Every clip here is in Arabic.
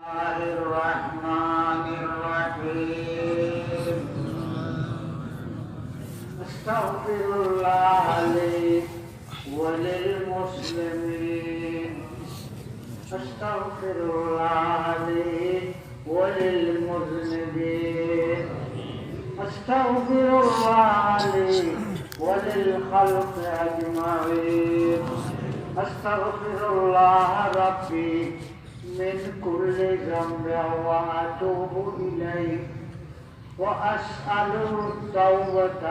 الرحمن الرحيم استغفر الله لي وللمسلمين استغفر الله لي وللمذنبين استغفر الله لي وللخلق أجمعين استغفر الله ربي من كل ذنب وأتوب إليه وأسأله التوبة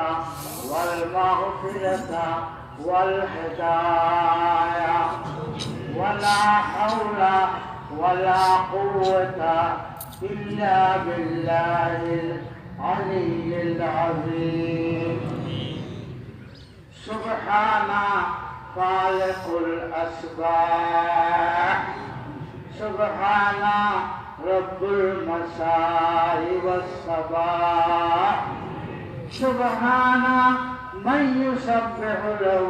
والمغفرة والهداية ولا حول ولا قوة إلا بالله العلي العظيم سبحان خالق الأسباح سبحان رب المساء والصباح سبحان من يسبح له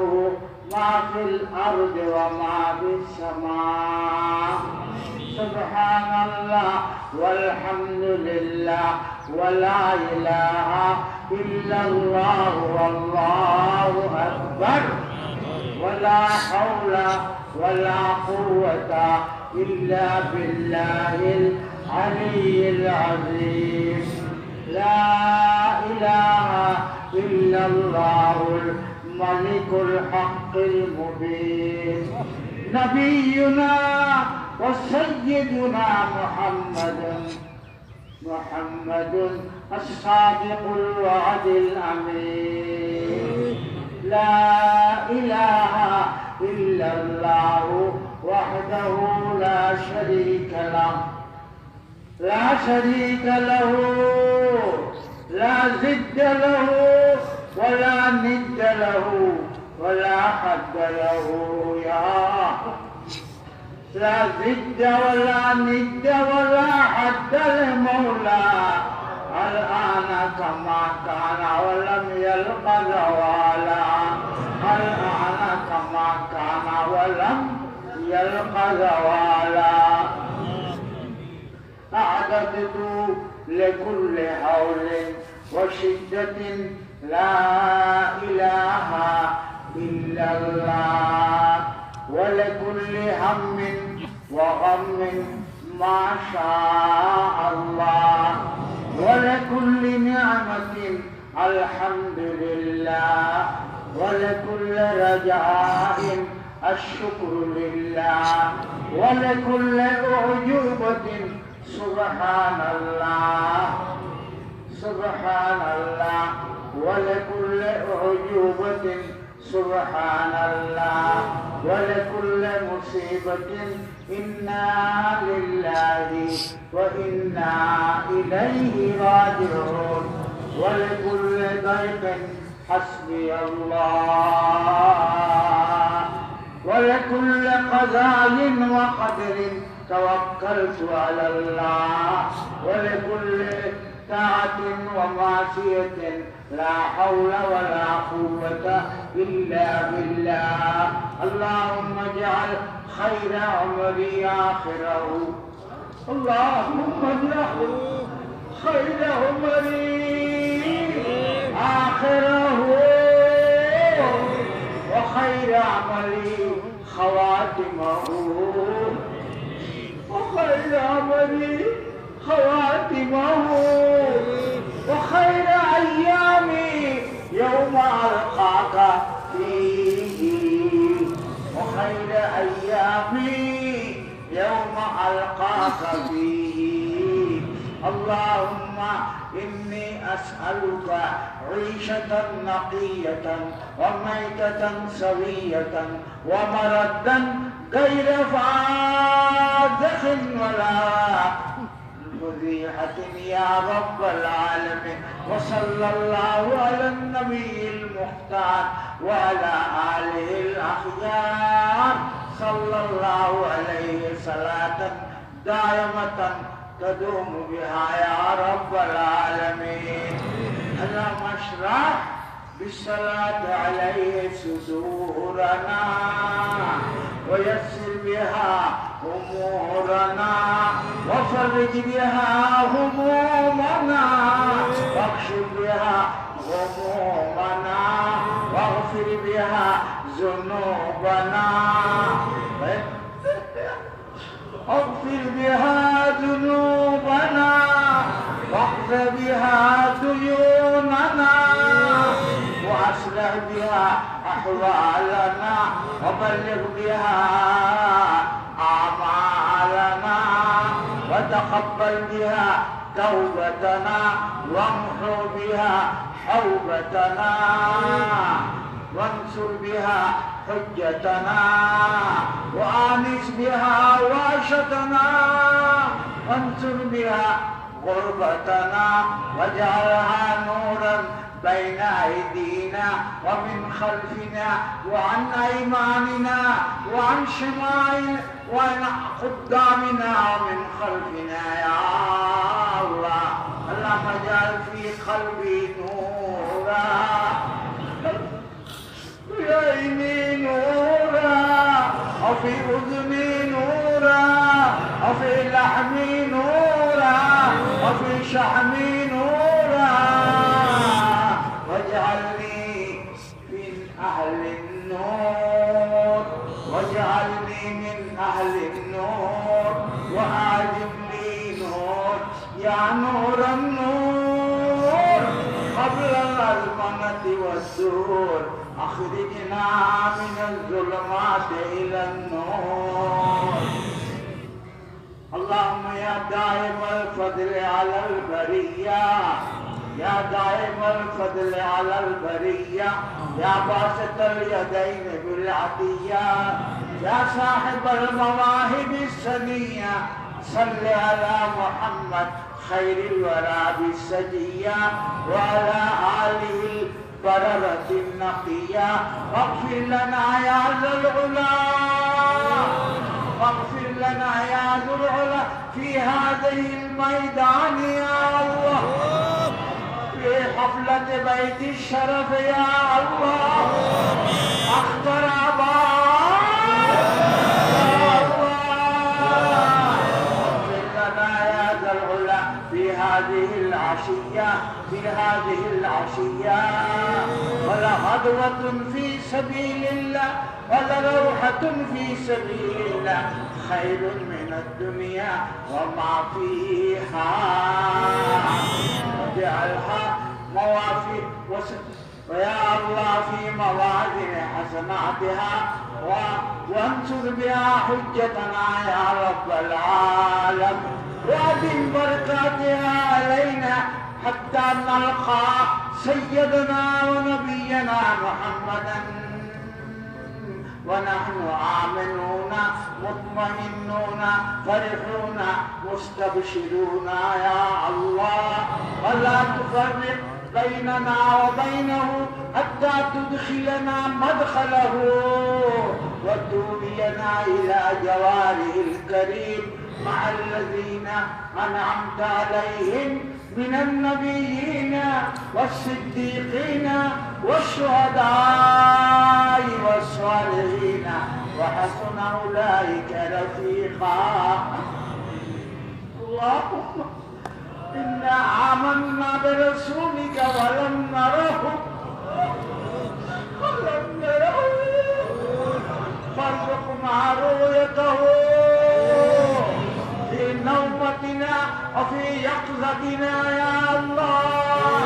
ما في الأرض وما في السماء سبحان الله والحمد لله ولا إله إلا الله والله أكبر ولا حول ولا قوة إلا بالله العلي العظيم لا إله إلا الله الملك الحق المبين نبينا وسيدنا محمد الصادق الوعد الأمين لا إله إلا الله وحده لا شريك له لا ضد له ولا ند له ولا حد له لا ضد ولا ند ولا حد المولى الآن كما كان ولم يلق زوالا الآن كما كان ولم يلق زوالا أعددت لكل حول وشدة لا إله إلا الله ولكل هم وغم ما شاء الله ولكل نعمة الحمد لله ولكل رجاء الشكر لله ولكل أعجوبة سبحان الله ولكل أعجوبة سبحان الله ولكل مصيبة إنا لله وإنا إليه راجعون ولكل ضيق حسبي الله ولكل قضاء وقدر توكلت على الله ولكل طاعة ومعصية لا حول ولا قوة إلا بالله اللهم اجعل خير عمري آخره اللهم اجعل خير عمري آخره وخير عملي خواتمه وخير عملي خواتمه وخير أيامي يوم ألقاك فيه وخير أيامي يوم ألقاك فيه اللهم إني أسألك عيشة نقية وميتة سوية ومردا غير فاذخ ولا فضيحة يا رب العالمين وصلى الله على النبي المختار وعلى آله الأخيار صلى الله عليه صلاة دائمة تدوم بها يا رب العالمين اللهم اشرح بالصلاة عليه صدورنا ويسر بها أمورنا وفق فرج بها همومنا واكشف بها غمومنا واغفر بها ذنوبنا اغفر بها ذنوبنا واقض بها ديوننا واصلح بها احوالنا وبلغ بها اعمالنا وتقبل بها توبتنا وامحو بها حوبتنا وانصر بها حجتنا وآنس بها واشتنا وانصر بها غربتنا واجعلها نورا بين أيدينا ومن خلفنا وعن أيماننا وعن شمائلنا وعن قدامنا ومن خلفنا يا الله. اللهم اجعل في قلبي نورا في عيني نورا وفي أذني نورا وفي لحمي نورا وفي شحمي نورا واجعلني من أهل النور واجعلني من أهل النور وأعلم لي نور يا نور النور قبل الأزمنة والسور أخرجنا من الظلمات إلى النور. اللهم يا دائم الفضل على البرية يا دائم الفضل على البرية يا باسط اليدين بالعطية يا صاحب المواهب السنية صل على محمد خير الورى بالسجية وعلى آله البررة النقية واغفر لنا يا ذا العلا واغفر لنا يا ذو العلا في هذه الميدان يا الله في حفلة بيت الشرف يا الله اختر في هذه العشية ولغدوة في سبيل الله ولروحة في سبيل الله خير من الدنيا وما فيها واجعلها موافي ويا الله في موازين حسناتها وانصر بها حجتنا يا رب العالم وأدم بركاتها علينا حتى نلقى سيدنا ونبينا محمدا ونحن آمنون مطمئنون فرحون مستبشرون يا الله ولا تفرق بيننا وبينه حتى تدخلنا مدخله وتولينا إلى جواره الكريم مع الذين أنعمت عليهم من النبيين والصديقين والشهداء والصالحين وحسن أولئك رفيقا. اللهم إنا آمنا برسولك ولم نره فارزقنا رؤيته في نومتنا وفي يقظتنا يا الله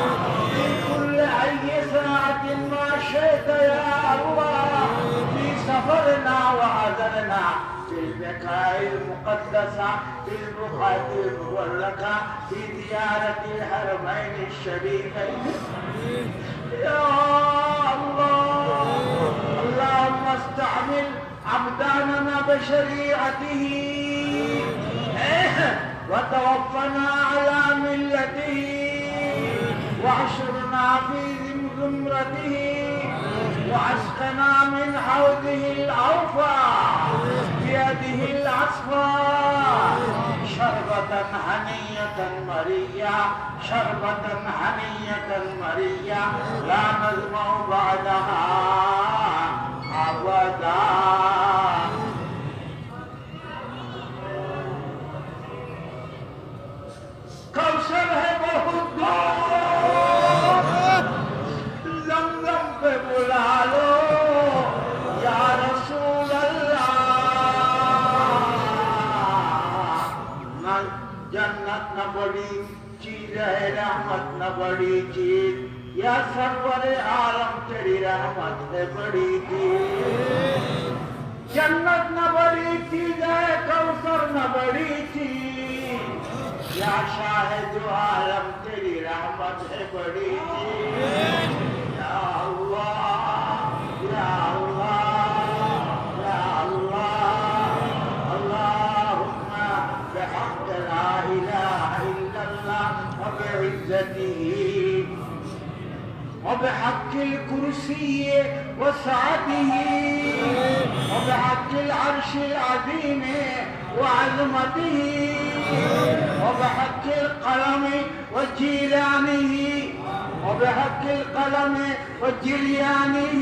في كل أي ساعة ما شئت يا الله في سفرنا وحضرنا في البقاع المقدسة في البقعة المباركة في زيارة الحرمين الشريفين يا الله. اللهم استعمل أبداننا بشريعته وتوفنا على ملته واحشرنا في زمرته واسقنا من حوضه الأوفى بيده العصفى شربة هنية مرية شربة هنية مرية لا نزمع بعدها أبدا. जन्नत न बड़ी चीज है, रहमत न बड़ी चीज, या सरवरे आलम तेरी रहमत है बड़ी चीज। जन्नत न बड़ी चीज है, कौसर न बड़ी चीज, या शाह जो आलम तेरी रहमत है बड़ी चीज। या अल्लाह, या अल्लाह, या अल्लाह, अल्लाहुम्मा बिहक़्क़ ला इलाहा इल्लल्लाह व बिइज़्ज़तिही وبحق الكرسي وسعته وبحق العرش العظيم وعظمته وبحق القلم وجيلانه وبحق القلم وجريانه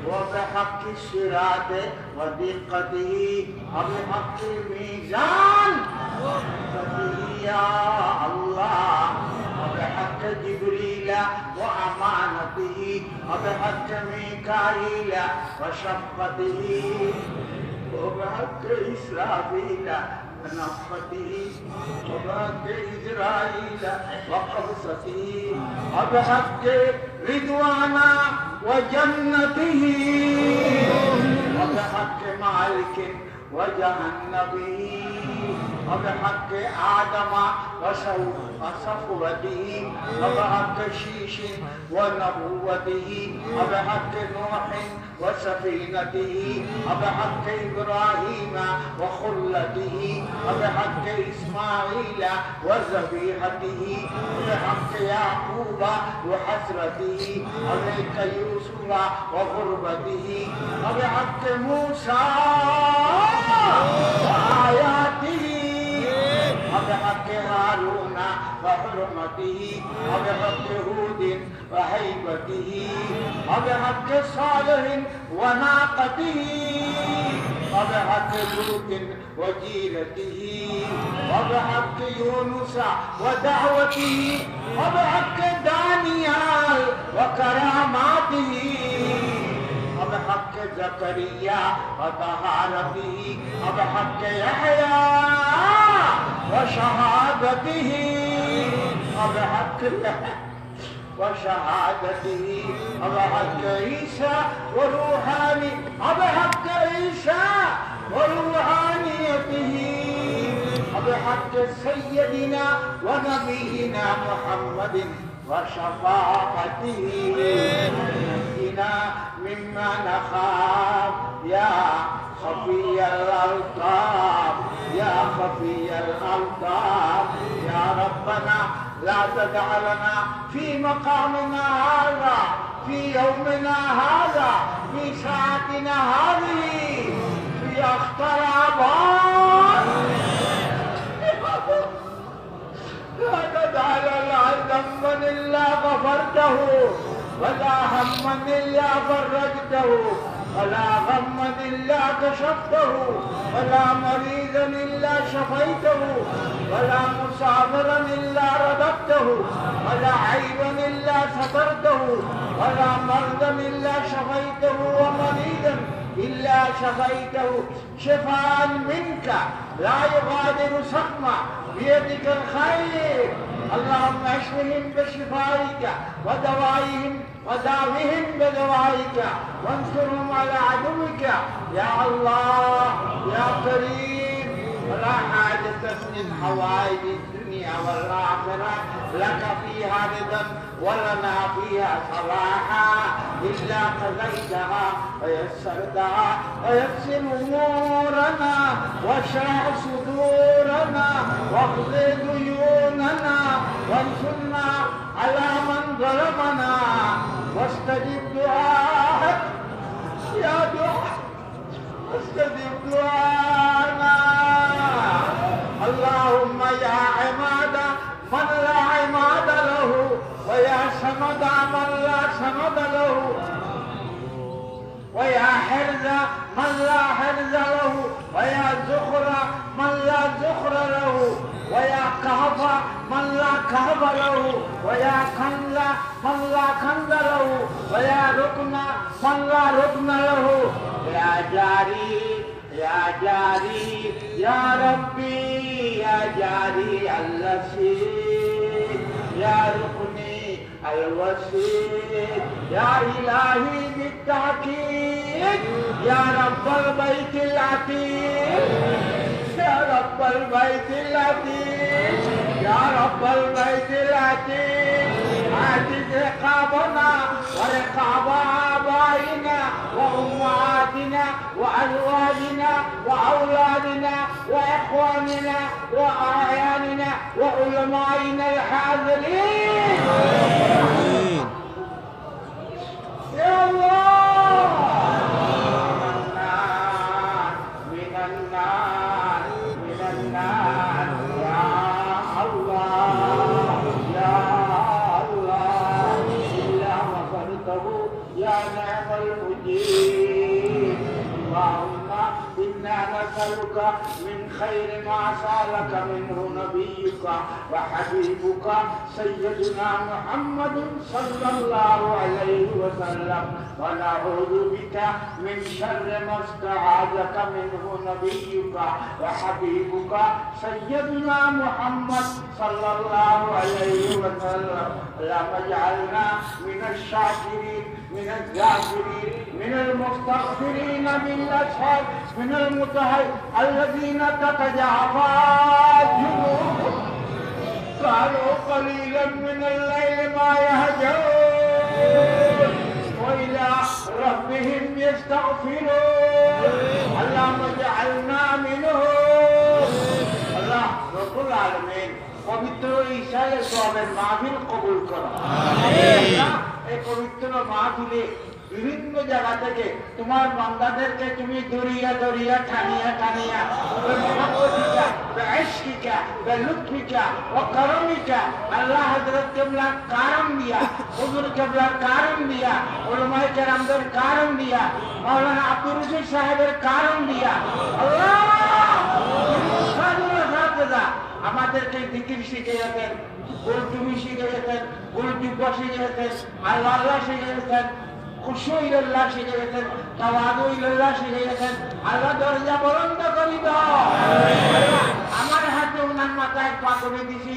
وبحق الصراط ودقته وبحق الميزان يا الله وبحق جبريل وأمانته وبحق ميكائيل وشفقته وبحق إسرافيل ونفخته وبحق إسرائيل وقبضته وبحق رضوانا وجنته وبحق مالك وجهنمه وبحق آدم وصفوته وبحق شيش ونبوته وبحق نوح وسفينته وبحق إبراهيم وخلته وبحق إسماعيل وذبيحته وبحق يعقوب وحسرته وبحق يوسف وغربته وبحق موسى وآياته وبحق هارون وحرمته وبحق هود وهيبته وبحق صالح وناقته وبحق لوط وجيرته وبحق يونس ودعوته وبحق دانيال وكراماته وبحق زكريا وطهارته وبحق يحيى وشهادته وشهادته وبحق عيسى وبحق عيسى وروحانيته وبحق سيدنا ونبينا محمد وشفاعته نجنا مما نخاف يا خفي الألطاف يا خفي الألطاف يا ربنا لا تجعلنا في مقامنا هذا في يومنا هذا في ساعتنا هذه في أخطر آباد لا تجعل ذنبا إلا غفرته ولا هما إلا فرجته ولا غما إلا كشفته ولا مريضا إلا شفيته ولا مسافرا إلا رددته ولا عيبا إلا سترته ولا مرضا إلا شفيته ومريضا إلا شفيته شفاء منك لا يغادر سقما بيدك الخير اللهم اشفهم بشفائك وداوهم بدوائك وانصرهم على عدوك يا الله يا كريم ولا حاجة من حوائج الدنيا والآخرة لك فيها رضا ولنا فيها صلاحا إلا قضيتها ويسرتها ويسر أمورنا واشرح صدورنا واقض ديوننا وانصرنا على من ظلمنا واستجب دعاءك يا دعاء استجب دعاءنا اللهم يا عماد من لا عماد له ويا سند من لا سند له ويا حرز من لا حرز له ويا زخر من لا زخر له ويا كهف من لا كهف له ويا كنز من لا كنز له ويا ركن من لا ركن له يا جاري يا جاري يا ربي الرشيد يا ركني الوسيد يا إلهي بالتأكيد يا رب البيت العتيق يا رب البيت العتيق يا رب البيت العتيق عاتق رقابنا ورقاب آبائنا وأمهاتنا وأزواجنا وأولادنا وإخواننا وأعياننا وعلمائنا الحاضرين يا الله من النار من النار يا الله يا الله إلا غفرته يا نعم المجيب اللهم إنا نسألك من خير ما سألك منه نبيك وحبيبك سيدنا محمد صلى الله عليه وسلم ونعوذ بك من شر ما استعاذك منه نبيك وحبيبك سيدنا محمد صلى الله عليه وسلم اللهم اجعلنا من الشاكرين من الذاكرين من المستغفرين بالأسحار من الذين تتجافى جنوبهم كانوا قليلا من الليل ما يهجعون وإلى ربهم يستغفرون اللهم اجعلنا منهم الله رب العالمين পবিত্র ঈশার সওয়াবের মাহফিল কবুল করো এই পবিত্র মাহফিলে বিভিন্ন জায়গা থেকে তোমার বান্দাদেরকে তুমি দরিয়া দরিয়া টানিয়া টানিয়া মহব্বতিকা ইশকিকা লুৎফিকা ও করমিকা আল্লাহ হযরত কিবলার কারণ দিয়া হুজুর কিবলার কারণ দিয়া উলামায়ে কেরামদের কারণ দিয়া মাওলানা আব্দুর রশিদ সাহেবের কারণ দিয়া আল্লাহ আমাদেরকে জিকির শিখিয়েছেন গুলটুমি শিখিয়েছেন গুলটুপা শিখিয়েছেন আল্লাহ আল্লাহ শিখিয়েছেন খুশু ইল্লাহ শিখিয়েছেন তাওয়াদু ইল্লাহ শিখিয়েছেন আল্লাহ দরজা বন্ধ করে দাও আমার হাতে ওনার মাথায় পাকড়ে দিছি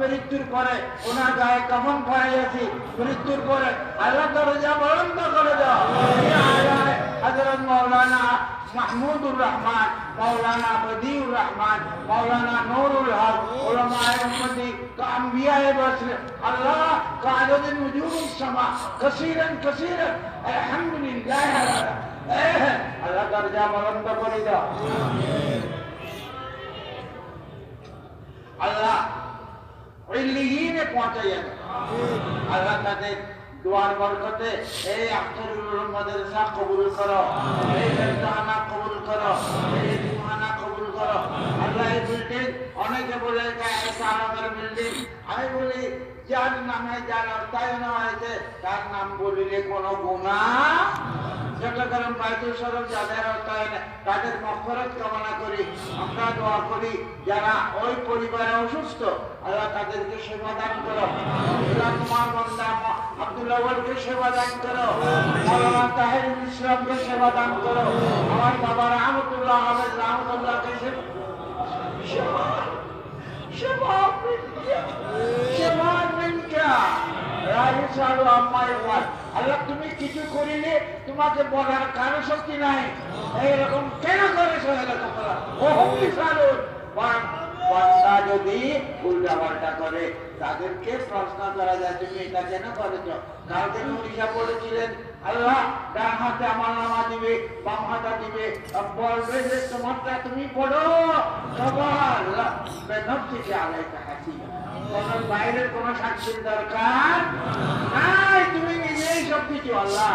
মৃত্যুর পরে ওনার গায়ে কাফন পরাইয়াছি মৃত্যুর পরে আল্লাহ দরজা বন্ধ করে দাও হযরত মাওলানা মাহমুদুর রহমান মৌলানা বদিউর রহমান মৌলানা নুরুল হক উলামায়ে উম্মতি কাম্বিয়ায়ে বসর আল্লাহ কাদুন নুজুমুস সামা কাসীরান কাসীরান আলহামদুলিল্লাহ আল্লাহ দরজা বন্ধ করে দাও আল্লাহ ইল্লিয়িনে পৌঁছাইয়া আল্লাহ তাদের দুয়ার বরকতে এই আখতারুল মাদ্রাসা কবুল করো এই ইমতিহানা কবুল করো এই ইমতিহানা কবুল করো আল্লাহ এই বিল্ডিং অনেকে বলে এটা আলমের বিল্ডিং আমি বলি যার নামে যার অর্থায়ন হয়েছে তার নাম বলিলে কোনো গুনাহ চট্টগ্রাম বাইতুল শরীফ যাদের অর্থায়ন তাদের মাগফিরাত কামনা করি আমরা দোয়া করি যারা ওই পরিবারে অসুস্থ আল্লাহ তাদেরকে সেবা দান করো আল্লাহ তোমার বান্দা আব্দুল্লাহ ওয়ালকে সেবা দান করো মাওলানা তাহিরুল ইসলামকে সেবা দান করো আমার বাবা রহমতুল্লাহ আহমেদ রহমতুল্লাহকে সেবা মিনকা রাইসালু আম্মা ইয়াফাল আল্লাহ তুমি কিছু করিলে তোমাকে বলার কারো শক্তি নাই এইরকম কেন করেছো তোমরা ও হুমিসালু বান্দা যদি উল্টাপাল্টা করে তাদেরকে প্রশ্ন করা যায় তুমি এটা কেন করেছো কালকে নূরিশা বলেছিলেন আল্লাহ ডান হাতে আমার নামা দিবে বাম হাতে দিবে বলবে যে তোমারটা তুমি পড়ো সবার বেনফসিকে আলাইকা হাসিবা কোন বাইরের কোন সাক্ষীর দরকার নাই তুমি নিজেই সব কিছু আল্লাহ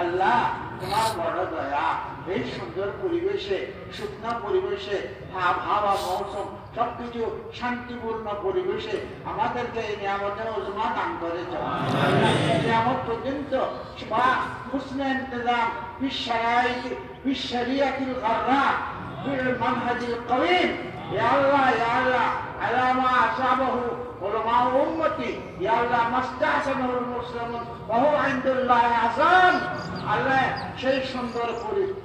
আল্লাহ তোমার বড় দয়া এই সুন্দর পরিবেশে শুকনা পরিবেশে হাওয়া মৌসুম সবকিছু শান্তিপূর্ণ পরিবেশে আমাদেরকে এই নিয়ামতের উজমা দান করেছ নিয়ামত পর্যন্ত বা হুসনে ইন্তজাম বিশরিয়াতিল গাররা বিল মানহাজিল কওয়িম ইয়া আল্লাহ ইয়া আল্লাহ আলা মা আসাবাহু উলামা উম্মতি ইয়া আল্লাহ মাস্তাহসানুল মুসলিমুন ওয়া হুয়া ইনদাল্লাহি হাসান। আল্লাহ সেই সুন্দর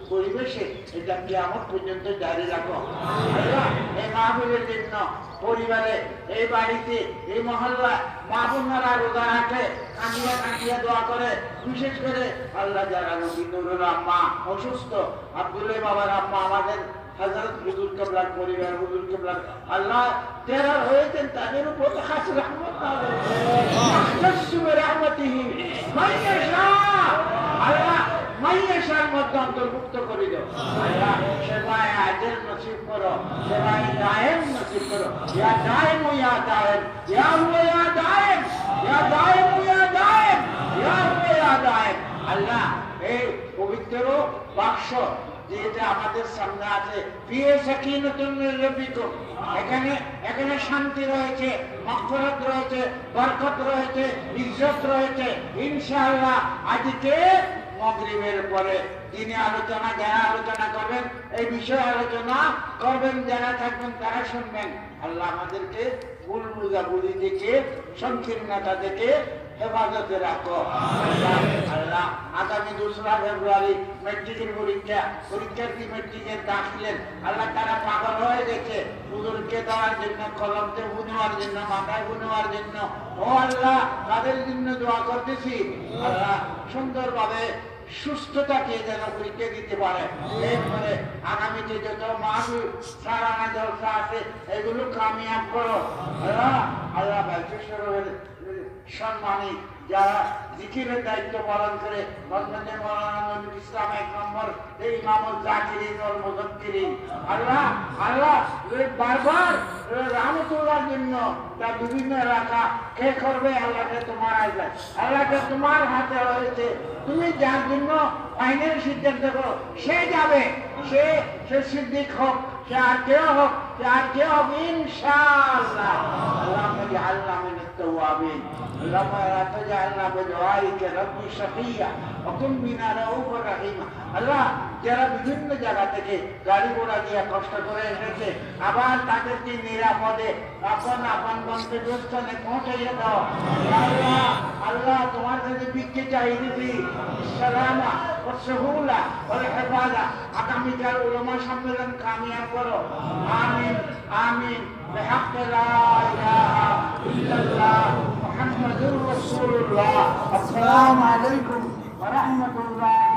পরিবেশে এটা কিয়ামত পর্যন্ত জারি রাখো। আল্লাহ এই মাহফিলের জন্য পরিবারে, এই বাড়িতে, এই মহল্লা মা বোনেরা রোজা রাখে, কাঁদিয়া কাঁদিয়া দোয়া করে। বিশেষ করে আল্লাহ যারা নবী নুরুল আম্মা অসুস্থ, আব্দুল্লাহ বাবার আম্মা, আমাদের হযরত হুজুর কেবলার পরিবার, হুজুর কেবলার আল্লাহ তেরার হয়েছেন, তাদের উপর খাস রহমত নাযিল করুন। রহমতিহি মাইয়াশা, আল্লাহ মাইয়াশার মধ্যে অন্তর্ভুক্ত করে দাও। আল্লাহ সেবায় আজের নসিব করো, সেবায় দায়েম নসিব করো। ইয়া দায়েম ইয়া দায়েম, ইয়া হুয়া ইয়া দায়েম, ইয়া দায়েম ইয়া দায়েম, ইয়া হুয়া ইয়া দায়েম। আল্লাহ এই পবিত্র বাক্স যেটা আমাদের সামনে আছে, ফিয়ে সাকিনাতুন মির রাব্বিকুম, এখানে শান্তি রয়েছে, মাগফিরাত রয়েছে, বরকত রয়েছে, ইজ্জত রয়েছে। ইনশাআল্লাহ আজকে মাগরিবের পরে দিনে আলোচনা, যারা আলোচনা করবেন এই বিষয়ে আলোচনা করবেন, যারা থাকবেন তারা শুনবেন। আল্লাহ আমাদেরকে ভুল বুঝাবুঝি থেকে, সংকীর্ণতা থেকে হেফাজতে রাখো। আল্লাহ আগামী 2রা ফেব্রুয়ারি মেট্রিকের পরীক্ষার্থী মেট্রিকের দাখিলেন, আল্লাহ তারা পাগল হয়ে গেছে হুজুরকে দেওয়ার জন্য, কলমতে বুনেওয়ার জন্য, মাথায় বুনেওয়ার জন্য। ও আল্লাহ তাদের জন্য দোয়া করতেছি, আল্লাহ সুন্দরভাবে সুস্থতাকে যেন পরীক্ষা দিতে পারে। এরপরে আগামীতে যত মাহফিল সারানা জলসা আছে এগুলো কামিয়াব করো। আল্লাহ ভাইশ্বরের সম্মানী যারা জিকিরের দায়িত্ব পালন করে, হযরত মাওলানা নজরুল ইসলাম 1 নম্বর, এই ইমামুল জাকিরিন ওয়াল মুযাক্কিরিন, আল্লাহ বারবার রহমতুল্লাহর জন্য তার বিভিন্ন এলাকা কে করবে, আল্লাহকে তোমার আইলে, আল্লাহকে তোমার হাতে রয়েছে। তুমি যার জন্য ফাইনাল সিদ্ধান্ত করো সে যাবে, সে সিদ্দিক হোক, সে আর কেউ হোক, ইনশাআল্লাহ। আল্লাহুম্মা জাআলনা মিনাত তাওয়াবিন, আল্লাহুম্মা লা তাজআলনা বিদুআইকা রাব্বি শাকিয়্যা ওয়া কুন বিনা রাউফুর রহিম। আল্লাহ যারা বিভিন্ন জায়গা থেকে গাড়ি ঘোড়া দিয়ে কষ্ট করে এসেছে, আবার তাদেরকে নিরাপদে আপন গন্তব্যস্থানে পৌঁছাইয়ে দাও। আল্লাহ আল্লাহ তোমার কাছে ভিক্ষে চাই দিবি সালামা ও সুহুলা ও হেফাজা। আগামীকাল উলামা সম্মেলন কামিয়াব করো। আমিন আমিন। بحق لا إله إلا الله محمد رسول الله. السلام عليكم ورحمة الله.